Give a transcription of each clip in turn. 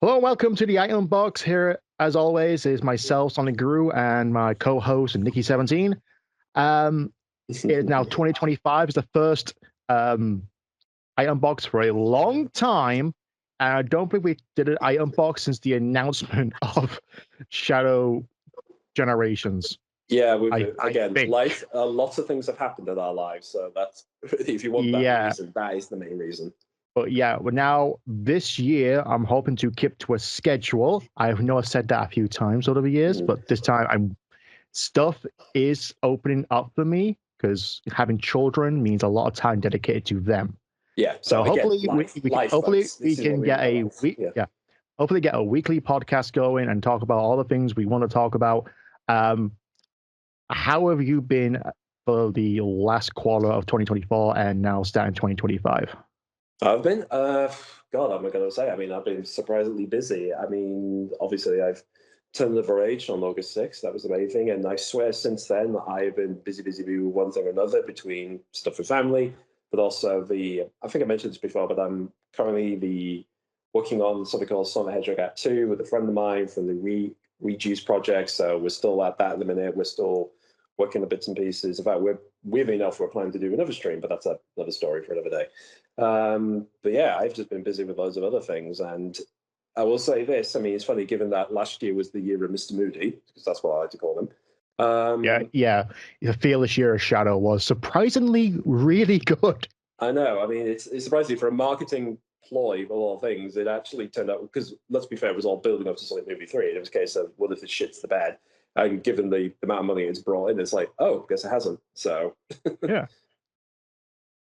Hello and welcome to the Item Box. Here, as always, is myself, Sonicguru, and my co-host, Nikki17. It is now 2025. It's the first Item Box for a long time. And I don't think we did an Item Box since the announcement of Shadow Generations. Yeah, life. Lots of things have happened in our lives, so that's if you want that reason, that is the main reason. But yeah, well, now this year I'm hoping to keep to a schedule. I know I've said that a few times over the years, but this time stuff is opening up for me because having children means a lot of time dedicated to them. Yeah. So hopefully we can get a hopefully get a weekly podcast going and talk about all the things we want to talk about. How have you been for the last quarter of 2024 and now starting 2025? I've been, God, I'm not going to say. I mean, I've been surprisingly busy. I mean, obviously, I've turned of age on August 6th. That was the main thing. And I swear since then, I've been busy with one thing or another between stuff with family, but also I think I mentioned this before, but I'm currently working on something called Sonic the Hedgehog Act 2 with a friend of mine from the Reduce project. So we're still at that at the minute. We're still working the bits and pieces. In fact, weirdly enough, we're planning to do another stream, but that's another story for another day. But yeah, I've just been busy with loads of other things. And I will say this, I mean, it's funny, given that last year was the year of Mr. Moody, because that's what I like to call him. The Fearless Year of Shadow was surprisingly really good. I know. I mean, it's surprising for a marketing ploy of all things. It actually turned out, because let's be fair, it was all building up to Sonic Movie 3. And it was a case of, what if the shit's the bed? And given the amount of money it's brought in, it's like, oh, I guess it hasn't. So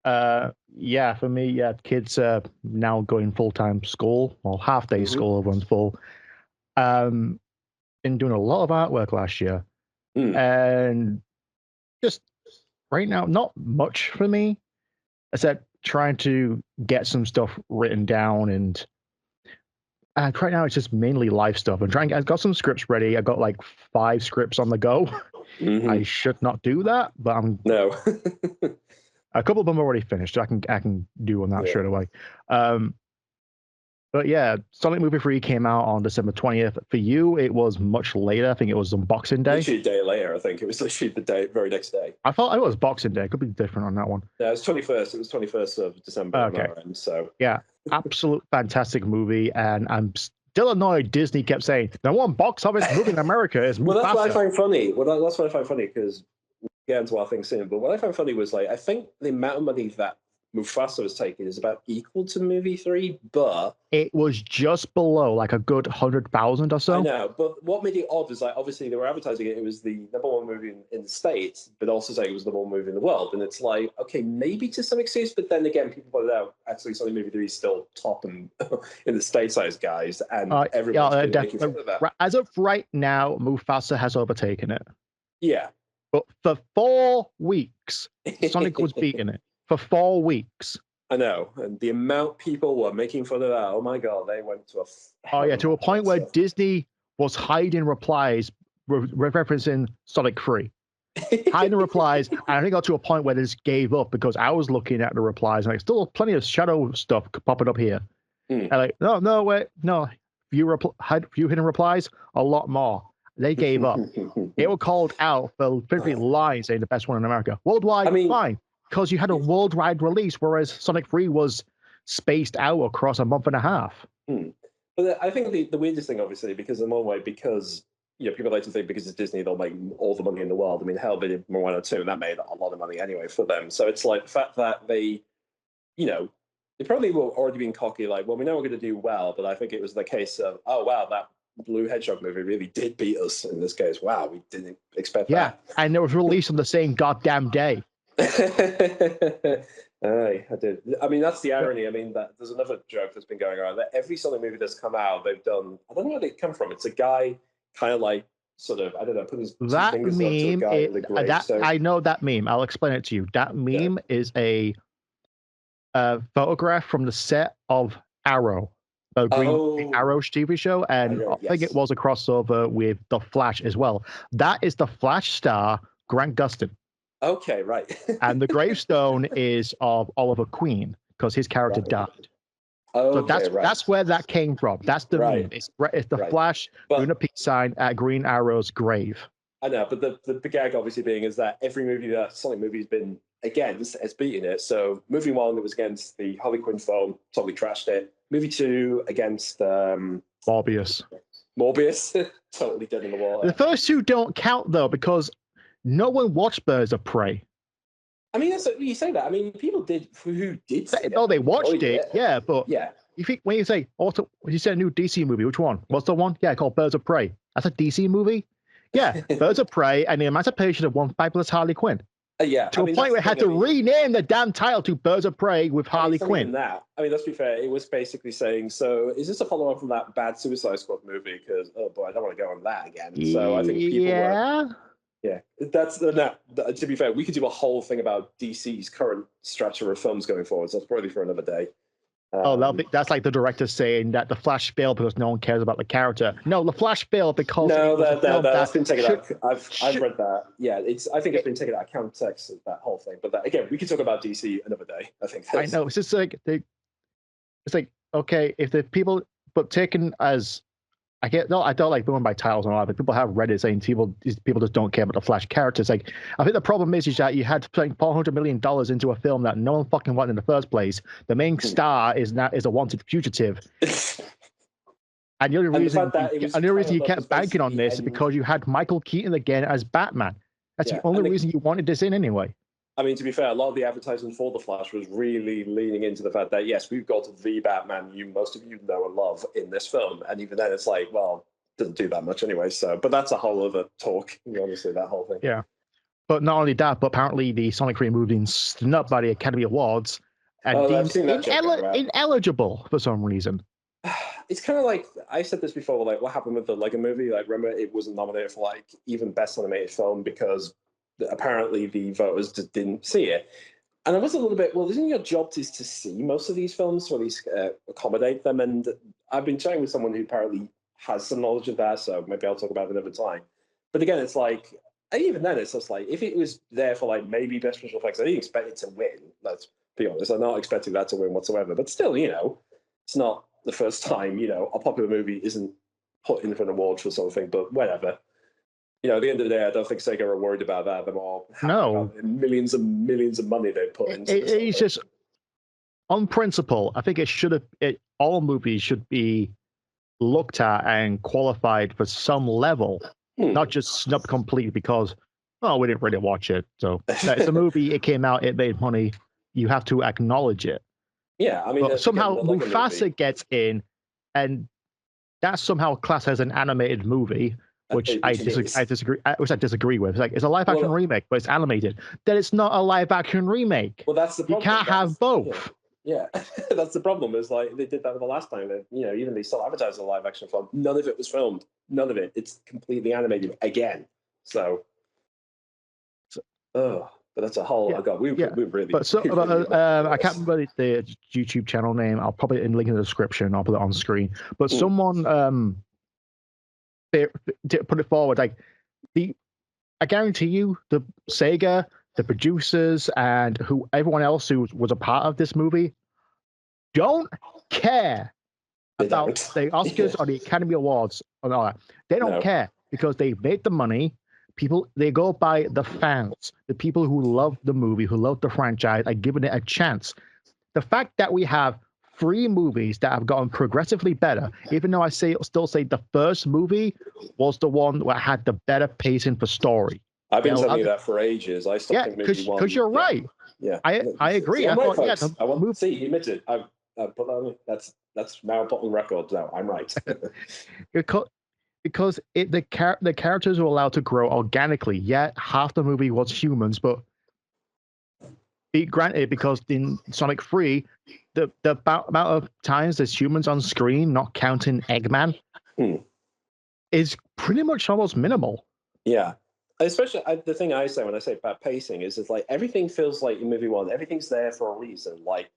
for me, kids are now going full-time school or half-day school, everyone's full. Been doing a lot of artwork last year. And just right now, not much for me, except trying to get some stuff written down and right now it's just mainly life stuff. I've got some scripts ready. I got like 5 scripts on the go. I should not do that, but no. A couple of them are already finished. So I can do on that straight away. But yeah, Sonic Movie 3 came out on December 20th. For you, it was much later. I think it was on Boxing Day. Literally a day later, I think. It was literally the very next day. I thought it was Boxing Day. It could be different on that one. Yeah, it was 21st. It was 21st of December. Okay. So yeah, absolute fantastic movie. And I'm still annoyed Disney kept saying, the one box office movie in America is Mufasa. Well, that's what I find funny. That's what I find funny, because we'll get into our thing soon. But what I found funny was, like, I think the amount of money that Mufasa was taking is about equal to movie 3, but it was just below, like a good 100,000 or so. I know, but what made it odd was, like, obviously they were advertising it was the #1 movie in the States, but also saying it was the #1 movie in the world. And it's like, okay, maybe to some extent, but then again, people pointed out actually Sonic Movie 3 is still top in the stateside, guys, and everyone's been making fun of that. As of right now, Mufasa has overtaken it. Yeah, but for 4 weeks, Sonic was beating it. For 4 weeks. I know. And the amount people were making fun of that, oh my God, they went to to a point where Disney was hiding replies referencing Sonic 3. Hiding replies, and I think got to a point where they just gave up because I was looking at the replies and like, still plenty of shadow stuff popping up here. And like, no, wait, no. Few hidden replies, a lot more. They gave up. They were called out for 50 lines saying the best one in America. Worldwide, fine. Because you had a worldwide release, whereas Sonic 3 was spaced out across a month and a half. But I think the weirdest thing, obviously, because in one way, because people like to think because it's Disney, they'll make all the money in the world. I mean, hell, they did Moana 2, and that made a lot of money anyway for them. So it's like the fact that they probably were already being cocky, like, well, we know we're going to do well, but I think it was the case of, oh, wow, that Blue Hedgehog movie really did beat us in this case. Wow, we didn't expect that. Yeah, and it was released on the same goddamn day. I did. I mean, that's the irony. I mean, that there's another joke that's been going around that every Sonic movie that's come out, they've done. I don't know where they come from. It's a guy kind of like sort of, I don't know, putting his fingers up to a guy in the grave. I know that meme. I'll explain it to you. That meme is a photograph from the set of Arrow, the Green Arrow TV show, and I think it was a crossover with The Flash as well. That is the Flash star Grant Gustin. Okay, right. And the gravestone is of Oliver Queen because his character died. So Okay, right. that's where that came from. That's the Right. meme. It's the Right. Flash doing a peace sign at Green Arrow's grave. I know, but the gag obviously being is that every movie that Sonic movie's been against has beaten it. So movie one, it was against the Harley Quinn film, totally trashed it. Movie two against Morbius. Morbius, totally dead in the water. The first two don't count though because no one watched Birds of Prey. I mean, you say that. I mean, people did who did. They watched it, yeah, but yeah. You think when you say also, when you said a new DC movie, which one? What's the one? Yeah, called Birds of Prey. That's a DC movie. Yeah, Birds of Prey and the Emancipation of One Fabulous Harley Quinn. Yeah, to a point where it had to rename the damn title to Birds of Prey with Harley Quinn. That. I mean, let's be fair. It was basically saying, so is this a follow-up from that bad Suicide Squad movie? Because, oh boy, I don't want to go on that again. So I think people were... Yeah, that's... No, to be fair, we could do a whole thing about DC's current structure of films going forward. So that's probably for another day. That's like the director saying that the Flash failed because no one cares about the character. No, the Flash failed because that's been taken out. I've read that. Yeah, I think it's been taken out of context of that whole thing. But again, we could talk about DC another day. I think. I know it's just like it's like okay, if the people but taken as I don't like going by titles and all that, but people have read it saying people just don't care about the Flash characters. Like, I think the problem is that you had to put $400 million into a film that no one fucking wanted in the first place. The main star is a wanted fugitive. And the only reason you kept banking on this is because you had Michael Keaton again as Batman. That's the only reason you wanted this in anyway. I mean, to be fair, a lot of the advertising for The Flash was really leaning into the fact that, yes, we've got the Batman most of you know and love in this film. And even then, it's like, well, it doesn't do that much anyway. So, but that's a whole other talk, honestly, that whole thing. Yeah. But not only that, but apparently the Sonic 3 movie being snubbed by the Academy Awards and deemed ineligible for some reason. It's kind of like, I said this before, like what happened with the Lego movie. Like, remember, it wasn't nominated for like even Best Animated Film because apparently the voters just didn't see it. And I was a little bit, well, isn't your job to see most of these films, or at least accommodate them? And I've been chatting with someone who apparently has some knowledge of that, so maybe I'll talk about it another time. But again, it's like, even then, it's just like, if it was there for like maybe Best Visual Effects, I didn't expect it to win. Let's be honest. I'm not expecting that to win whatsoever. But still, it's not the first time, a popular movie isn't put in for an award for something, but whatever. At the end of the day, I don't think Sega are worried about that. They're more about the millions and millions of money they put into it. It's just, on principle, I think all movies should be looked at and qualified for some level, not just snubbed completely because, we didn't really watch it. So it's a movie, it came out, it made money. You have to acknowledge it. Yeah, I mean, but somehow Mufasa gets in, and that's somehow classed as an animated movie. Which I disagree with. It's like it's a live action remake, but it's animated. Then it's not a live action remake. Well, that's the problem. You can't have both. Yeah. That's the problem. Is like they did that the last time. That even they still advertised a live action film. None of it was filmed. None of it. It's completely animated again. So, but that's a whole. Yeah. We really. But I can't remember the YouTube channel name. I'll probably link in the description. I'll put it on screen. But someone put it forward like I guarantee you the Sega, the producers, and everyone else who was a part of this movie don't care about the Oscars or the Academy Awards and all that. They don't care because they made the money. They go by the fans, the people who love the movie, who love the franchise, and giving it a chance. The fact that we have 3 movies that have gotten progressively better, even though I still say the first movie was the one that had the better pacing for story. I've been telling you that for ages. I still think movie one. Because you're right. Yeah, I agree. I want to see. He admitted. I've put that on. That's now put on record. No, I'm right. because the characters were allowed to grow organically. Yet half the movie was humans, but granted, because in Sonic 3, the amount of times there's humans on screen, not counting Eggman, is pretty much almost minimal. Yeah. Especially the thing I say when I say about pacing is it's like everything feels like in movie one, everything's there for a reason. Like,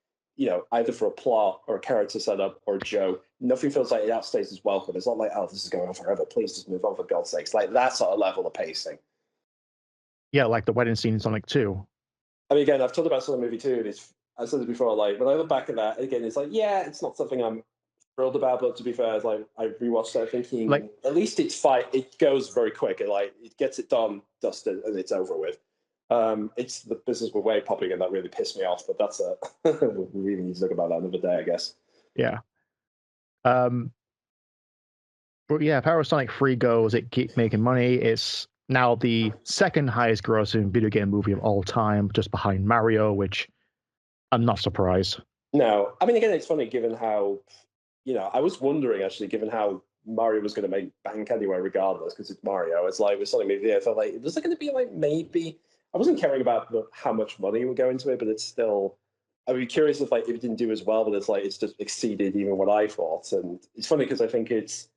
either for a plot or a character setup or a joke. Nothing feels like it outstays its welcome. It's not like, oh, this is going on forever. Please just move on for God's sakes. Like that sort of level of pacing. Yeah, like the wedding scene in Sonic 2. I mean, again, I've talked about Sonic Movie 2. I said it before, like when I look back at that again, it's like, yeah, it's not something I'm thrilled about, but to be fair, it's like I rewatched that thinking Like, at least it's fight. It goes very quick. It gets it done, dusted, and it's over with. It's the business with way popping, and that really pissed me off. But that's a we really need to talk about that another day, I guess. yeah. But yeah, Power Sonic 3 goes, it keeps making money. It's now the second highest grossing video game movie of all time, just behind Mario, which I'm not surprised. No, I mean, again, it's funny given how, I was wondering actually, given how Mario was going to make bank anyway, regardless, because it's Mario. It's like with Sonic Movie, I felt like, was it going to be like maybe? I wasn't caring about how much money would go into it, but it's still. I'd be curious if like if it didn't do as well, but it's like it's just exceeded even what I thought. And it's funny because I think it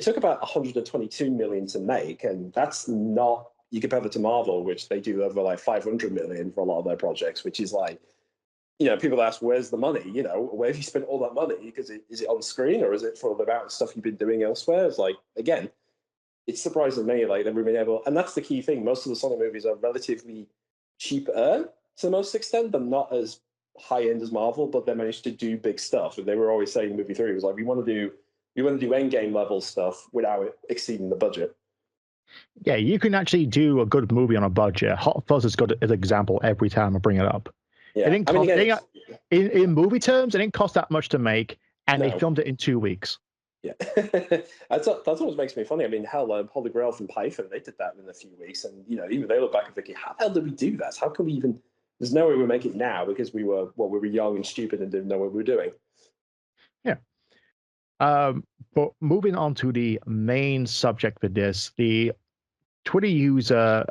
took about 122 million to make, and that's not, you compare it to Marvel, which they do over like 500 million for a lot of their projects, which is like, people ask, where's the money? Where have you spent all that money? Because is it on screen or is it for the amount of stuff you've been doing elsewhere? It's like, again, it's surprising me, like they've been able, and that's the key thing. Most of the Sonic movies are relatively cheaper to the most extent, but not as high end as Marvel, but they managed to do big stuff. And they were always saying movie 3 was like, we want to do end game level stuff without it exceeding the budget. Yeah, you can actually do a good movie on a budget. Hot Fuzz is good as an example every time I bring it up. Yeah, It didn't cost, in movie terms, it didn't cost that much to make, and they filmed it in 2 weeks. Yeah, that's what makes me funny. I mean, hell, Holy Grail from Python, they did that in a few weeks, and even they look back and thinking, how the hell did we do that? How can we even? There's no way we make it now because we were young and stupid and didn't know what we were doing. Yeah. But moving on to the main subject for this, the Twitter user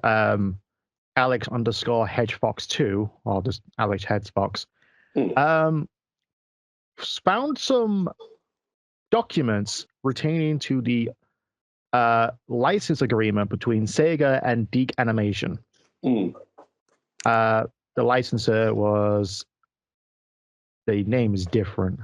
Alex_Hedgefox2, or just Alex Hedgefox, found some documents pertaining to the license agreement between Sega and DiC Animation. The licensor was, the name is different.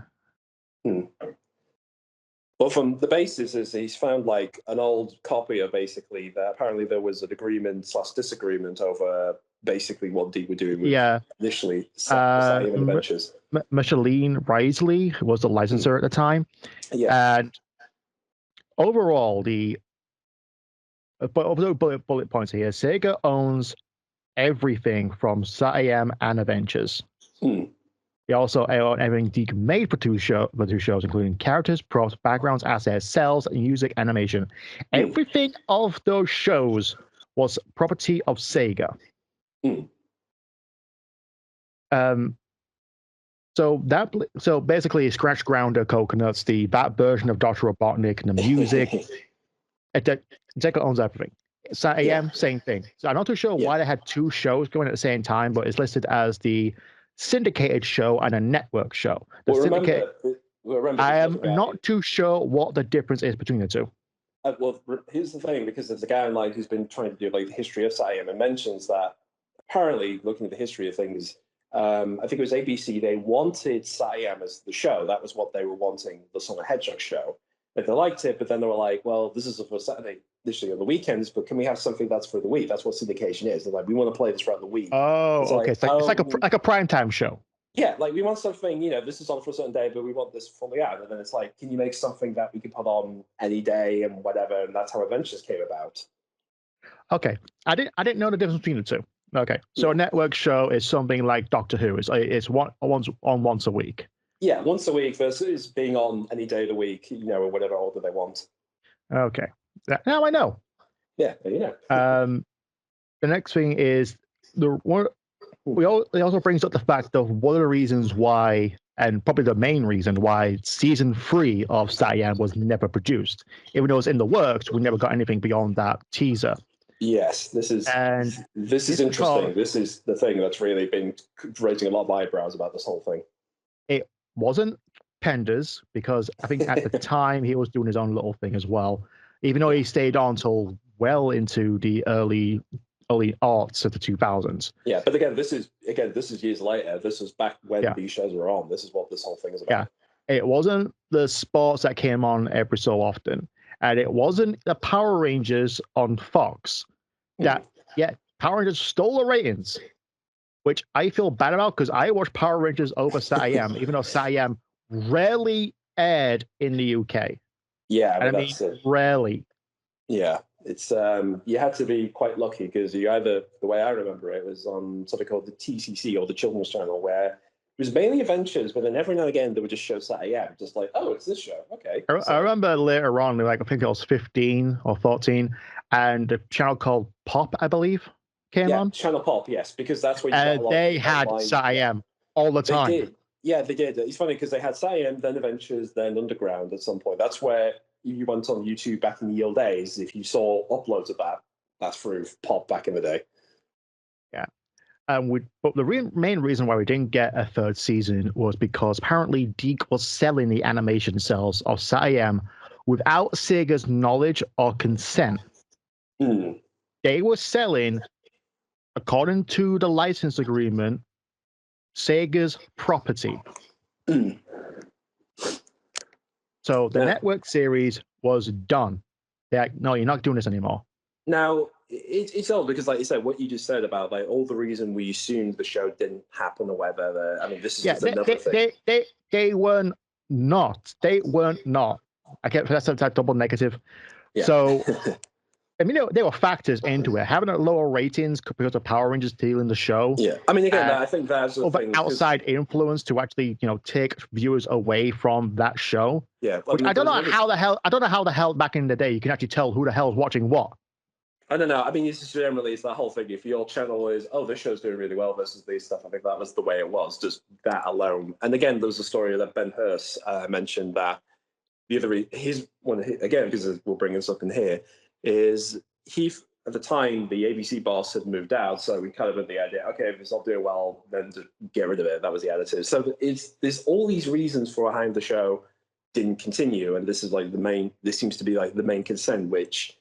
Well, from the basis is he's found like an old copy of basically that apparently there was an agreement/disagreement over basically what DiC were doing with initially Sonic Adventures. Micheline Risley was the licensor at the time. Yeah. And overall, bullet points here, Sega owns everything from SatAM and Adventures. They also own everything DiC made for two shows, including characters, props, backgrounds, assets, cells, music, animation. Everything of those shows was property of Sega. So basically, Scratch Grounder, Coconuts, that version of Dr. Robotnik, and the music. Sega owns everything. SatAM, same thing. So I'm not too sure why they had two shows going at the same time, but it's listed as the syndicated show and a network show. I am not too sure what the difference is between the two. Well, here's the thing, because there's a guy online who's been trying to do like the history of SatAM and mentions that apparently, looking at the history of things, I think it was ABC, they wanted SatAM as the show. That was what they were wanting, the Sonic the Hedgehog show. They liked it, but then they were like, well, this is for Saturday, literally on the weekends, but can we have something that's for the week? That's what syndication is. They're like, we want to play this throughout the week. Oh, okay. It's like a primetime show. Yeah, like we want something, this is on for a certain day, but we want this fully out. And then it's like, can you make something that we can put on any day and whatever? And that's how Adventures came about. Okay. I didn't know the difference between the two. Okay. So a network show is something like Doctor Who. It's once a week. Yeah, once a week versus being on any day of the week, or whatever order they want. Okay. Now I know. Yeah, the next thing is it also brings up the fact of one of the reasons why, and probably the main reason why, season 3 of SatAM was never produced. Even though it was in the works, we never got anything beyond that teaser. Yes, this is interesting. This is the thing that's really been raising a lot of eyebrows about this whole thing. It wasn't Pender's, because I think at the time he was doing his own little thing as well, even though he stayed on until well into the early aughts of the 2000s. Yeah, but again, this is years later. This is back when these shows were on. This is what this whole thing is about. Yeah, it wasn't the sports that came on every so often, and it wasn't the Power Rangers on Fox. Power Rangers stole the ratings, which I feel bad about because I watch Power Rangers over SatAM, even though SatAM rarely aired in the UK. Yeah, but And I mean, that's it. rarely. Yeah, it's you had to be quite lucky because you either, the way I remember it, was on something called the TCC or the Children's Channel, where it was mainly adventures, but then every now and again they would just show SatAM, just like, oh, it's this show, okay. I remember later on, like I think I was 15 or 14, and a channel called Pop, I believe, came Yeah, on. Channel Pop, yes, because that's where you got a lot They of had online. SatAM all the They time. did. Yeah, they did. It's funny because they had SatAM, then Adventures, then Underground at some point. That's where you went on YouTube back in the old days. If you saw uploads of that, that's through Pop back in the day. Yeah. But the main reason why we didn't get a third season was because apparently DiC was selling the animation cells of SatAM without Sega's knowledge or consent. They were selling, according to the license agreement, Sega's property. So the network series was done. They're like, no, you're not doing this anymore. Now, it's odd because, like you said, what you just said about like all the reason we assumed the show didn't happen or whether, I mean, this is just another thing. They weren't not. They weren't not. I can't, that's that double negative. Yeah. So, I mean, there were factors into it. Having a lower ratings because of Power Rangers stealing the show. Yeah. I mean, again, I think that's the thing. Outside influence to actually, take viewers away from that show. Yeah. Which I don't know how the hell back in the day you can actually tell who the hell is watching what. I don't know. I mean, it's just generally, it's that whole thing. If your channel is, oh, this show's doing really well versus these stuff, I think that was the way it was, just that alone. And again, there was a story that Ben Hurst mentioned that the other, his one, again, because we'll bring this up in here, is he, at the time, the ABC boss had moved out. So we kind of had the idea, okay, if it's not doing well, then just get rid of it. That was the attitude. So there's all these reasons for how the show didn't continue. And this is like this seems to be like the main consent, which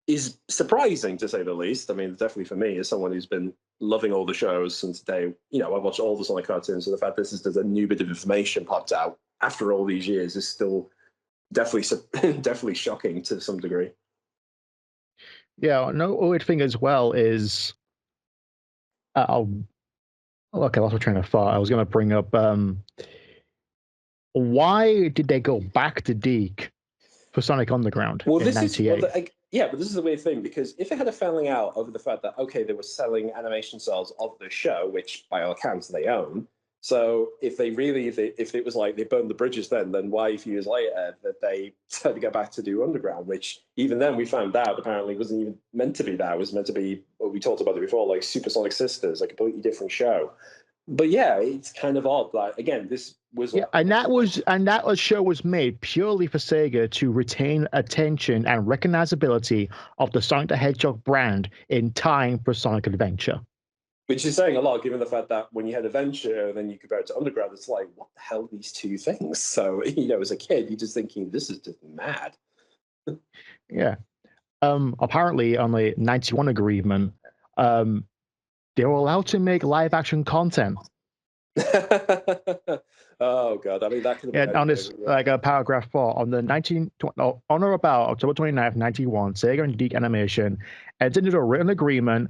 is surprising to say the least. I mean, definitely for me, as someone who's been loving all the shows since day, I watched all the Sonic cartoons, so the fact there's a new bit of information popped out after all these years is still definitely shocking to some degree. Yeah, no weird thing as well is, okay, I lost my train of thought. I was going to bring up, why did they go back to DiC for Sonic Underground in '98? Yeah, but this is the weird thing, because if they had a falling out over the fact that, okay, they were selling animation cells of the show, which by all accounts they own. So if it was like they burned the bridges then why a few years later that they decided to go back to do Underground, which even then we found out apparently wasn't even meant to be that. It was meant to be, what we talked about it before, like Supersonic Sisters, a completely different show. But yeah, it's kind of odd. Like, again, this was that show was made purely for Sega to retain attention and recognizability of the Sonic the Hedgehog brand in time for Sonic Adventure. Which is saying a lot, given the fact that when you had Adventure and then you compare it to Underground, it's like, what the hell are these two things? So, as a kid, you're just thinking, this is just mad. Yeah. Apparently, on the '91 agreement, they were allowed to make live action content. Oh god, I mean that could have been on this paragraph 4 on or about October 29th, 91, Sega and DiC Animation entered into a written agreement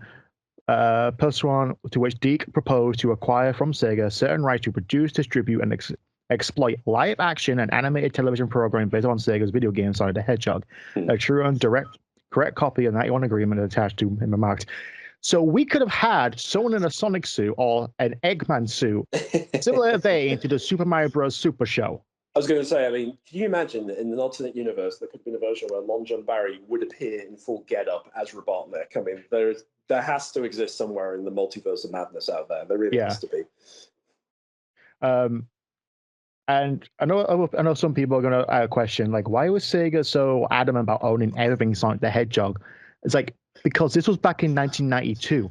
pursuant to which DiC proposed to acquire from Sega certain rights to produce, distribute, and exploit live action and animated television programming based on Sega's video game Sonic the Hedgehog. A true and correct copy of the '91 agreement attached to him remarked. So we could have had someone in a Sonic suit or an Eggman suit, similar vein to the Super Mario Bros. Super Show. I was going to say, I mean, can you imagine that in an alternate universe there could have been a version where Lon John Barry would appear in full get-up as Robotnik? I mean, there has to exist somewhere in the multiverse of madness out there. There really has to be. And I know some people are going to question, like, why was Sega so adamant about owning everything Sonic the Hedgehog? It's like, because this was back in 1992.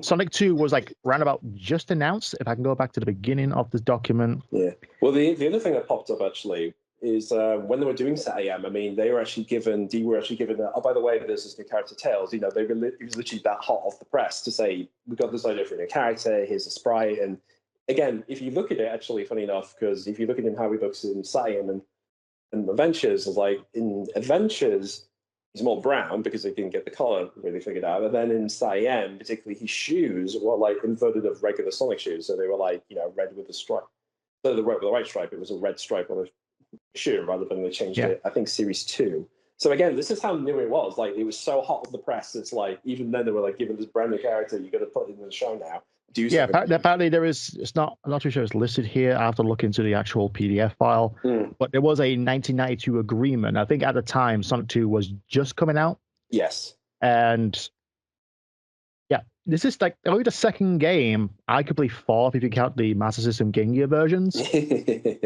Sonic 2 was like roundabout just announced, if I can go back to the beginning of this document. Yeah. Well, the other thing that popped up actually is when they were doing SatAM, I mean, they were actually given, oh, by the way, there's this new character, Tails. It was literally that hot off the press to say, we've got this idea for a new character, here's a sprite. And again, if you look at it, actually, funny enough, because if you look at how he looks in SatAM and Adventures, like in Adventures, he's more brown because they didn't get the color really figured out. And then in Cyan, particularly his shoes were like inverted of regular Sonic shoes. So they were like, red with a stripe. So the red with the white stripe, it was a red stripe on the shoe rather than they changed it, I think, Series 2. So again, this is how new it was. Like, it was so hot on the press. It's like, even then they were like, given this brand new character, you got to put it in the show now. Apparently there is. I'm not too sure it's listed here. I have to look into the actual PDF file. But there was a 1992 agreement. I think at the time Sonic 2 was just coming out. Yes. And yeah, this is like only the second game, arguably fourth if you count the Master System Game Gear versions,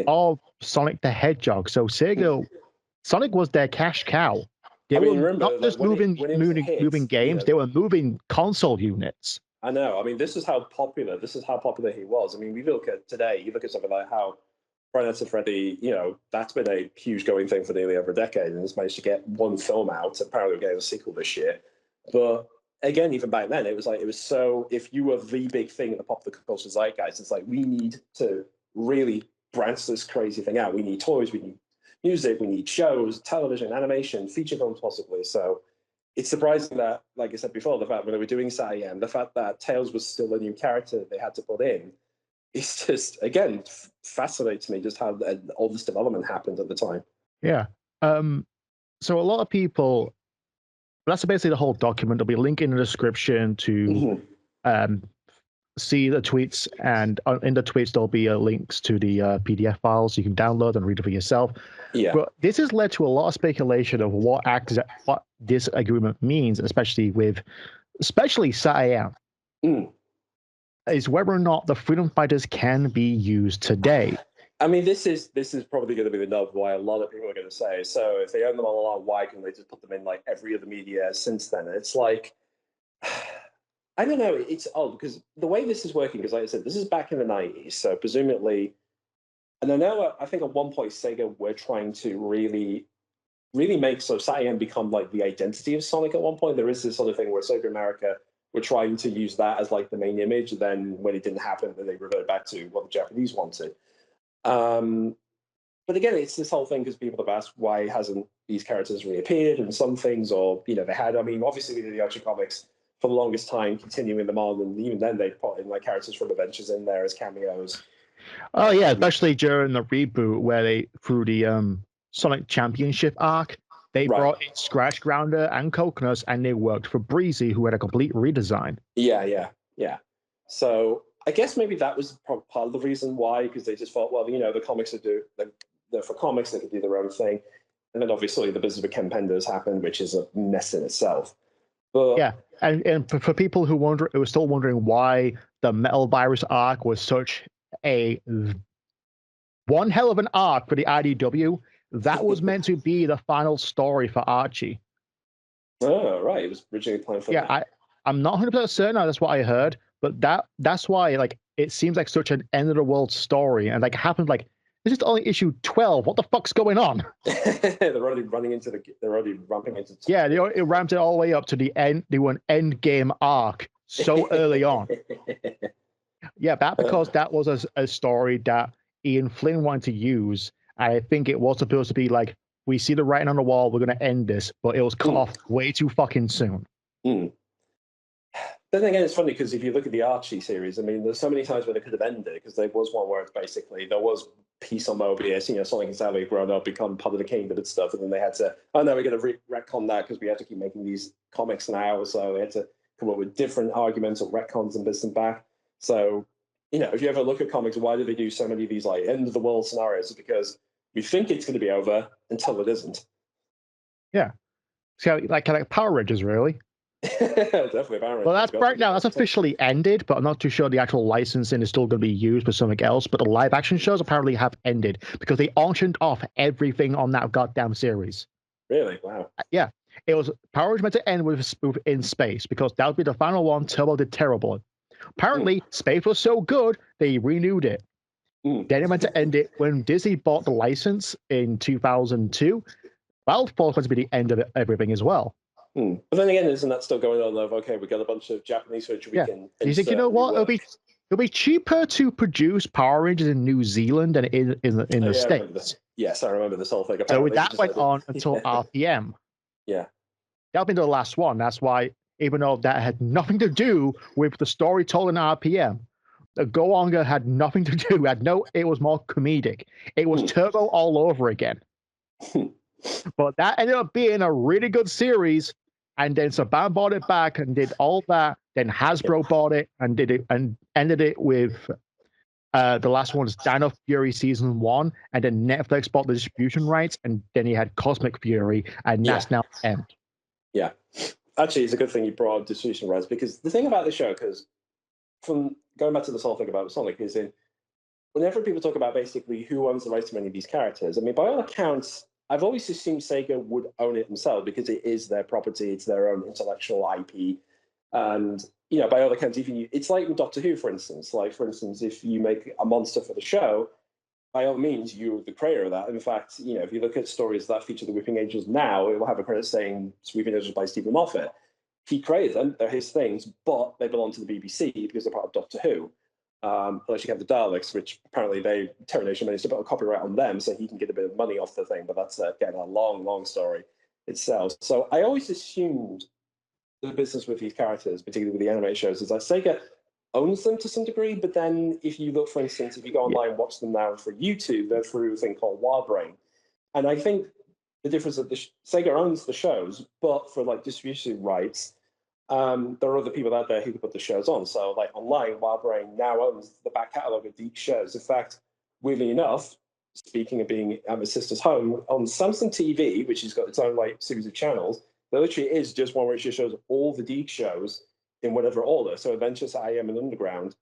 of Sonic the Hedgehog. So Sega, Sonic was their cash cow. They were not just moving games; they were moving console units. I know. I mean, this is how popular he was. I mean, we look at today, you look at something like how Friday Nights at Freddy, that's been a huge going thing for nearly over a decade, and it's managed to get one film out. Apparently, we're getting a sequel this year. But again, even back then, it was so, if you were the big thing in the popular culture zeitgeist, it's like, we need to really branch this crazy thing out. We need toys, we need music, we need shows, television, animation, feature films possibly. So it's surprising that, like I said before, the fact when they were doing Cyan, the fact that Tails was still a new character that they had to put in, it's just, again, fascinates me just how all this development happened at the time. Yeah. So a lot of people, that's basically the whole document. There'll be a link in the description to see the tweets, and in the tweets there'll be links to the PDF files you can download and read it for yourself. Yeah. But this has led to a lot of speculation of what this agreement means, especially Cyan, is whether or not the Freedom Fighters can be used today. I mean, this is probably going to be the nub why a lot of people are going to say, so if they own them all along, why can they just put them in like every other media since then? It's like, I don't know. It's odd because the way this is working, because like I said, this is back in the 90s. So presumably, and I think at one point Sega were trying to really make Cyan become like the identity of Sonic at one point. There is this sort of thing where Sega America were trying to use that as like the main image. Then when it didn't happen, then they reverted back to what the Japanese wanted. But again, it's this whole thing because people have asked why hasn't these characters reappeared and some things, or they had. I mean, obviously we did the Archie comics for the longest time, continuing them on, and even then they put in like characters from Adventures in there as cameos. Oh yeah, especially during the reboot where they through the Sonic Championship arc, they brought in Scratch Grounder and Coconuts, and they worked for Breezy, who had a complete redesign. Yeah. So I guess maybe that was part of the reason why, because they just thought, well, the comics they're for comics, they could do their own thing, and then obviously the business with Ken Penders happened, which is a mess in itself. But yeah, and for people who were still wondering why the Metal Virus arc was such a one hell of an arc for the IDW, that was meant to be the final story for Archie. Oh, right. It was originally planned for that. I'm not 100% certain. That's what I heard, but that's why like it seems like such an end of the world story, and like it happened like this is only issue 12. What the fuck's going on? They're already ramping into. Yeah, it ramped it all the way up to the end. They were an end game arc so early on. Yeah, because that was a story that Ian Flynn wanted to use. I think it was supposed to be like, we see the writing on the wall, we're going to end this, but it was cut off way too fucking soon. Then again, it's funny because if you look at the Archie series, I mean, there's so many times where they could have ended it, because there was one where it's basically there was peace on Mobius, Sonic and Sally grown up, become part of the kingdom and stuff, and then they had to, oh no, we're going to retcon that because we have to keep making these comics now, so they had to come up with different arguments or retcons and this and back. So, if you ever look at comics, why do they do so many of these like end of the world scenarios? It's because we think it's going to be over until it isn't. Yeah. So like Power Rangers, really. Definitely Power Rangers. Well, that's right now. That's officially ended, but I'm not too sure the actual licensing is still going to be used for something else. But the live action shows apparently have ended because they auctioned off everything on that goddamn series. Really? Wow. Yeah. It was Power Rangers meant to end with In Space because that would be the final one. Turbo did terrible. Apparently, Space was so good they renewed it. Then it meant to end it when Disney bought the license in 2002. Well, was going to be the end of everything as well. But then again, isn't that still going on? Of okay, we got a bunch of Japanese footage we can. You think what? It'll be cheaper to produce Power Rangers in New Zealand than in the States. Yes, I remember this whole thing. Apparently, so that went on until RPM. Yeah. that'll be the last one. That's why, even though that had nothing to do with the story told in RPM, the Go Onga had nothing to do. It was more comedic. It was Turbo all over again. But that ended up being a really good series. And then Saban bought it back and did all that. Then Hasbro bought it and did it and ended it with the last one was Dino Fury Season 1. And then Netflix bought the distribution rights. And then you had Cosmic Fury. And that's now the end. Yeah. Actually, it's a good thing you brought up distribution rights, because the thing about the show, because from going back to this whole thing about Sonic, is whenever people talk about basically who owns the rights to many of these characters, I mean, by all accounts, I've always assumed Sega would own it themselves because it is their property, it's their own intellectual IP. And, by all accounts, it's like with Doctor Who, for instance. Like, for instance, if you make a monster for the show, by all means, you're the creator of that. In fact, if you look at stories that feature the Weeping Angels now, it will have a credit saying Weeping Angels by Stephen Moffat. He created them, they're his things, but they belong to the BBC because they're part of Doctor Who. Unless you have the Daleks, which apparently Termination managed to put a copyright on them so he can get a bit of money off the thing, but that's again a long, long story itself. So I always assumed the business with these characters, particularly with the anime shows, is that Sega owns them to some degree, but then if you look, for instance, if you go online and watch them now for YouTube, they're through a thing called Wildbrain. And I think the difference is that Sega owns the shows, but for like distribution rights, there are other people out there who can put the shows on. So, like online, Wildbrain now owns the back catalogue of DiC shows. In fact, weirdly enough, speaking of being at my sister's home, on Samsung TV, which has got its own like series of channels, there literally is just one where it just shows all the DiC shows in whatever order. So, Adventures, IM, and Underground.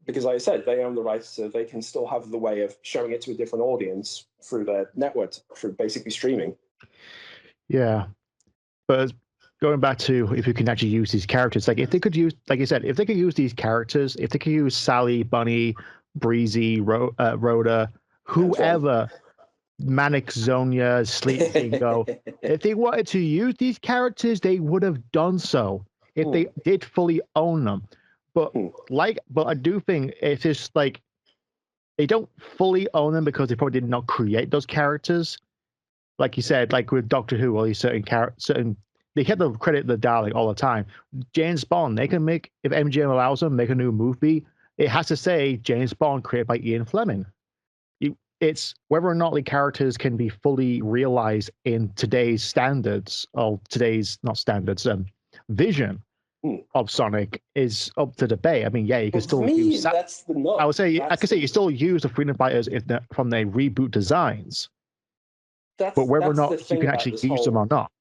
Because like I said, they own the rights, so they can still have the way of showing it to a different audience through their network, through basically streaming. Yeah, but going back to if you can actually use these characters, like if they could use, like you said, if they could use these characters, if they could use Sally, Bunny, Breezy, Rhoda, whoever, Manic Zonia, Sleep Bingo, if they wanted to use these characters, they would have done so if they did fully own them. But I do think it's just like they don't fully own them because they probably did not create those characters. Like you said, like with Doctor Who, all these certain they get the credit the Dalek all the time. James Bond, they can make, if MGM allows them, make a new movie. It has to say James Bond created by Ian Fleming. It's whether or not the characters can be fully realized in today's standards, or today's not standards, vision of Sonic is up to debate. I mean, yeah, you can still use. That's the nut. I would say I could say you still use the Freedom Fighters from their reboot designs, but whether or not you can actually use them or not.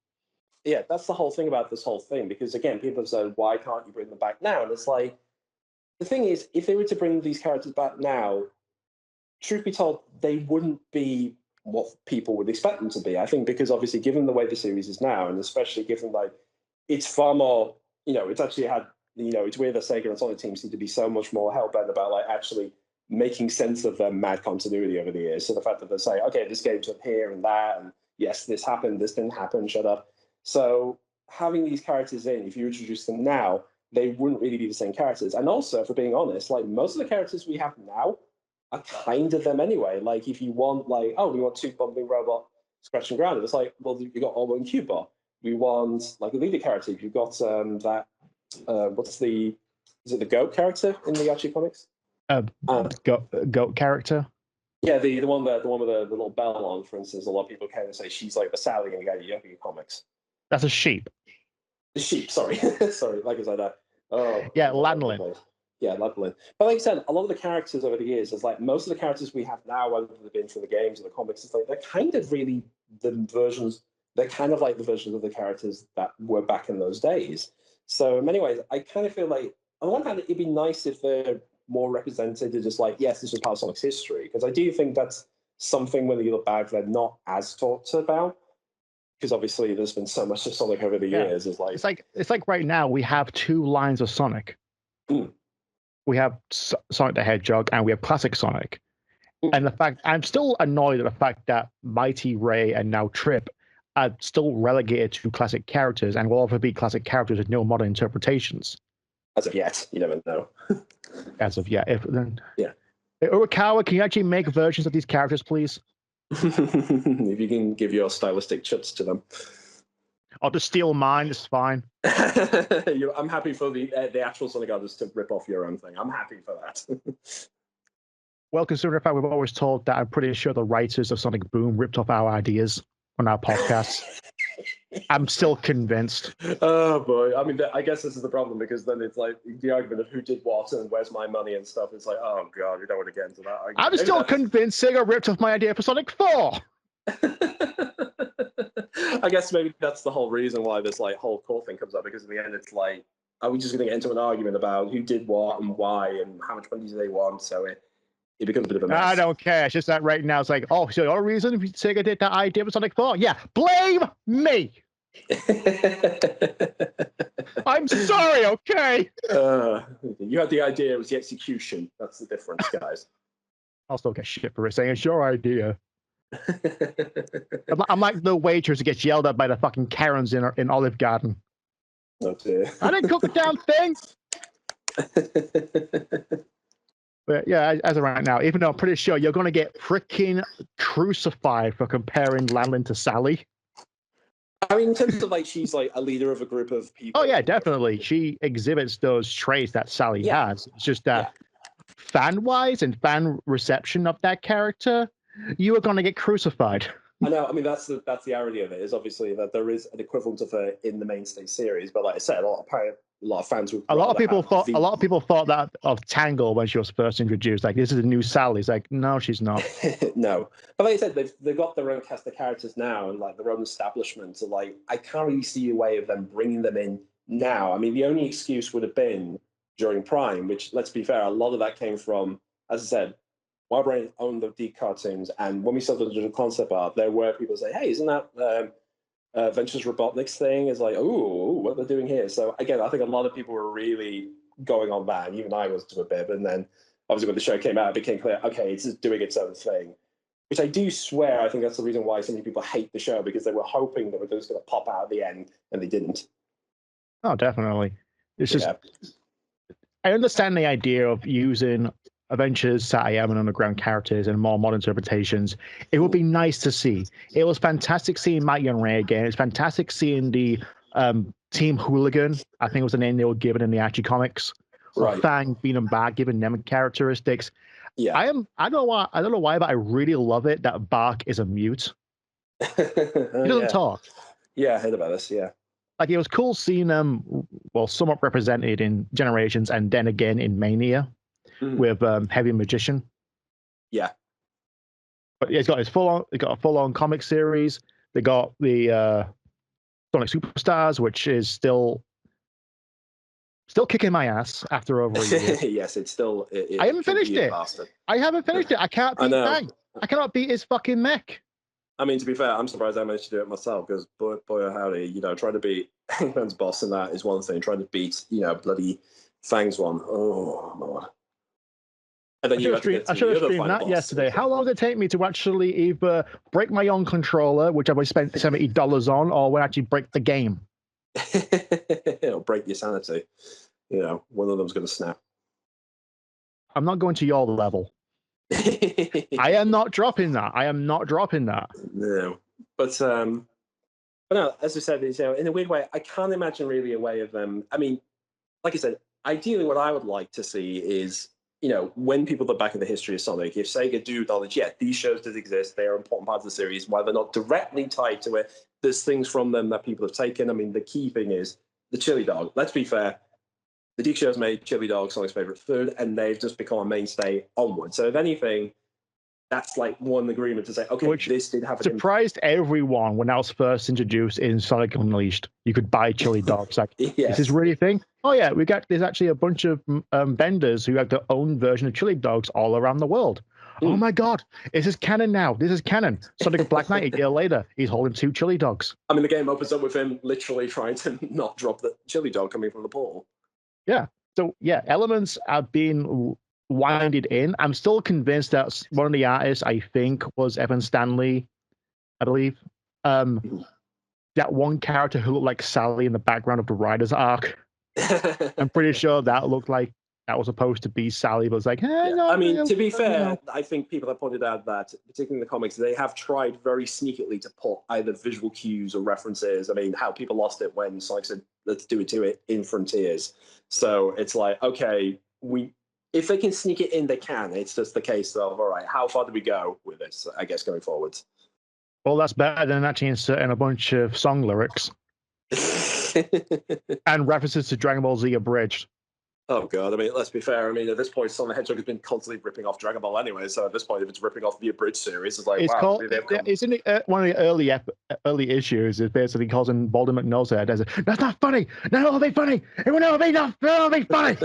Yeah, that's the whole thing about this whole thing. Because again, people have said, "Why can't you bring them back now?" And it's like, the thing is, if they were to bring these characters back now, truth be told, they wouldn't be what people would expect them to be. I think because obviously, given the way the series is now, and especially given like it's far more, it's actually had, it's weird that Sega and Sonic teams seem to be so much more hell-bent about like actually making sense of their mad continuity over the years. So the fact that they say, okay, this game's up here and that, and yes, this happened, this didn't happen, shut up. So having these characters in, if you introduce them now, they wouldn't really be the same characters. And also, for being honest, like most of the characters we have now are kind of them anyway. Like if you want like, oh, we want two bumbling robot scratching ground, it's like, well, you got Orbo and Cubot. We want like a leader character. You've got that is it the goat character in the Archie comics? Goat character. Yeah, the one with the little bell on, for instance. A lot of people kind of say she's like the Sally in the Yogi comics. That's a sheep. The sheep, sorry. Sorry, like I said that. Oh, yeah, Lanolin. Yeah, Lanolin. But like I said, a lot of the characters over the years, is like most of the characters we have now, whether they've been from the games or the comics, it's like they're kind of really the versions. They're kind of like the versions of the characters that were back in those days. So in many ways, I kind of feel like, on the one hand, it'd be nice if they're more represented, just like, yes, this was part of Sonic's history. Because I do think that's something when you look back, they're not as talked about. Because obviously there's been so much of Sonic over the years. It's like right now we have two lines of Sonic. We have Sonic the Hedgehog and we have Classic Sonic. And the fact, I'm still annoyed at the fact that Mighty Ray and now Trip are still relegated to classic characters and will ever be classic characters with no modern interpretations. As of yet, you never know. As of yet. Urakawa, can you actually make versions of these characters, please? If you can give your stylistic chuts to them. I'll just steal mine. It's fine. I'm happy for the actual Sonic artists to rip off your own thing. I'm happy for that. Well, considering the fact we've always told that, I'm pretty sure the writers of Sonic Boom ripped off our ideas on our podcast. I'm still convinced. Oh boy! I mean, I guess this is the problem, because then it's like the argument of who did what and where's my money and stuff. It's like, oh god, we don't want to get into that argument. I'm still convinced Sega ripped off my idea for Sonic 4. I guess maybe that's the whole reason why this like whole core thing comes up, because in the end it's like, are we just going to get into an argument about who did what and why and how much money do they want? So it becomes a bit of a mess. I don't care. It's just that right now it's like, oh, so the only reason Sega did that idea for Sonic 4? Yeah, blame me. I'm sorry, okay? You had the idea, it was the execution. That's the difference, guys. I'll still get shit for it saying it's your idea. I'm like the waitress who gets yelled at by the fucking Karens in Olive Garden. Oh dear. I didn't cook the damn thing. But yeah, as of right now, even though I'm pretty sure you're going to get freaking crucified for comparing Lanlin to Sally. I mean, in terms of like, she's like a leader of a group of people. Oh yeah, definitely. She exhibits those traits that Sally has. It's just that fan-wise and fan reception of that character, you are going to get crucified. I know. I mean, that's the irony of it, is obviously that there is an equivalent of her in the mainstay series, but like I said, a lot of fans would. A lot of people thought that of Tangle when she was first introduced. Like, this is a new Sally. It's like, no, she's not. No, but like I said, they've got their own cast of characters now and like their own establishment. So like, I can't really see a way of them bringing them in now. I mean, the only excuse would have been during Prime, which, let's be fair, a lot of that came from, as I said, Wildbrain owned the DiC cartoons, and when we saw the digital concept art, there were people say, "Hey, isn't that Ventures Robotnik's thing?" Is like, "Oh, what they're doing here." So again, I think a lot of people were really going on that, and even I was to a bit. And then, obviously, when the show came out, it became clear, okay, it's just doing its own thing. Which I do swear, I think that's the reason why so many people hate the show, because they were hoping that it was going to pop out at the end, and they didn't. Oh, definitely. It's just, I understand the idea of using Adventures, Satayama, and Underground characters and more modern interpretations. It would be nice to see. It was fantastic seeing Mighty and Ray again. It's fantastic seeing the Team Hooligan, I think was the name they were given in the Archie comics. Right. Fang being back, giving them characteristics. Yeah. I don't know why, but I really love it that Bark is a mute. He doesn't talk. Yeah, I heard about this, yeah. Like, it was cool seeing them, well, somewhat represented in Generations and then again in Mania. With Heavy Magician. Yeah. But yeah, it's got a full-on comic series. They got the Sonic Superstars, which is still kicking my ass after over a year. Yes, it's still. I haven't finished it. I haven't finished it. I can't beat Fang. I cannot beat his fucking mech. I mean, to be fair, I'm surprised I managed to do it myself, because boy oh howdy, trying to beat Hangman's boss in that is one thing. Trying to beat, bloody Fang's one. Oh Lord. And then I should have streamed that yesterday. How long did it take me to actually either break my own controller, which I spent $70 on, or actually break the game? It'll break your sanity. One of them's going to snap. I'm not going to your level. I am not dropping that. No. But no, as I said, in a weird way, I can't imagine really a way of them. I mean, like I said, ideally what I would like to see is, when people look back at the history of Sonic, if Sega do acknowledge, these shows did exist, they are important parts of the series, while they're not directly tied to it, there's things from them that people have taken. I mean, the key thing is the chili dog. Let's be fair, the DiC shows made chili dog Sonic's favorite food, and they've just become a mainstay onward. So if anything, that's like one agreement to say, okay, this did have surprised everyone when that was first introduced in Sonic Unleashed. You could buy chili dogs. Like, Is this really a thing? Oh yeah, there's actually a bunch of vendors who have their own version of chili dogs all around the world. Oh my god, this is canon now. This is canon. Sonic Black Knight, a year later, he's holding 2 chili dogs. I mean, the game opens up with him literally trying to not drop the chili dog coming from the portal. Yeah. So yeah, elements have been winded in. I'm still convinced that one of the artists, I think, was Evan Stanley, I believe. That one character who looked like Sally in the background of the Riders arc. I'm pretty sure that looked like that was supposed to be Sally, but it's like, Yeah. no, I mean, to be you fair, know. I think people have pointed out that, particularly in the comics, they have tried very sneakily to put either visual cues or references. I mean, how people lost it when Sonic said, "Let's do it to it" in Frontiers. So it's like, okay, if they can sneak it in, they can. It's just the case of, all right, how far do we go with this? I guess going forward. Well, that's better than actually inserting a bunch of song lyrics and references to Dragon Ball Z abridged. Oh god! I mean, let's be fair. I mean, at this point, Sonic the Hedgehog has been constantly ripping off Dragon Ball anyway. So at this point, if it's ripping off the abridged series, it's like, It's wow. called. It's in one of the early issues. It basically calls him Balder McNosehead. That's not funny. No, it'll be funny. It will never be enough. It'll be funny.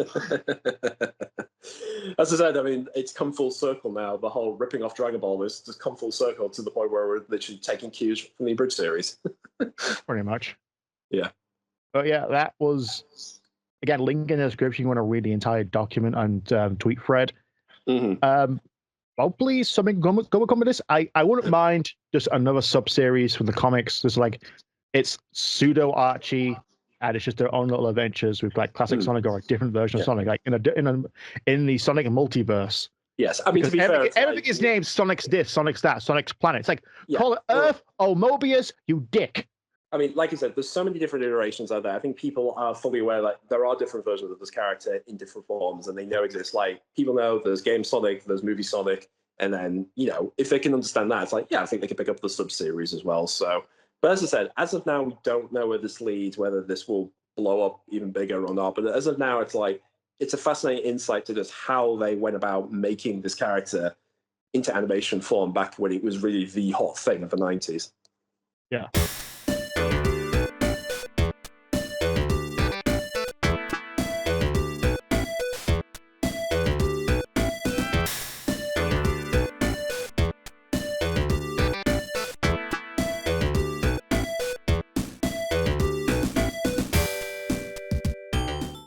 As I said, I mean, it's come full circle now. The whole ripping off Dragon Ball has just come full circle to the point where we're literally taking cues from the abridged series. Pretty much. Yeah. But yeah, that was. Again, link in the description. You want to read the entire document and tweet thread. Mm-hmm. Hopefully, something come with this. I wouldn't mind just another sub series from the comics. Just like it's pseudo Archie, and it's just their own little adventures with like classic Sonic or a different version of Sonic, like in the Sonic multiverse. Yes, I mean, to be fair, everything is named Sonic's this, Sonic's that, Sonic's planet. It's like call it Earth, Mobius, you dick. I mean, like I said, there's so many different iterations out there. I think people are fully aware that there are different versions of this character in different forms, and they know exist. Like, people know there's Game Sonic, there's Movie Sonic, and then, if they can understand that, it's like, yeah, I think they can pick up the sub-series as well. So, but as I said, as of now, we don't know where this leads, whether this will blow up even bigger or not. But as of now, it's like, it's a fascinating insight to just how they went about making this character into animation form back when it was really the hot thing of the 90s. Yeah.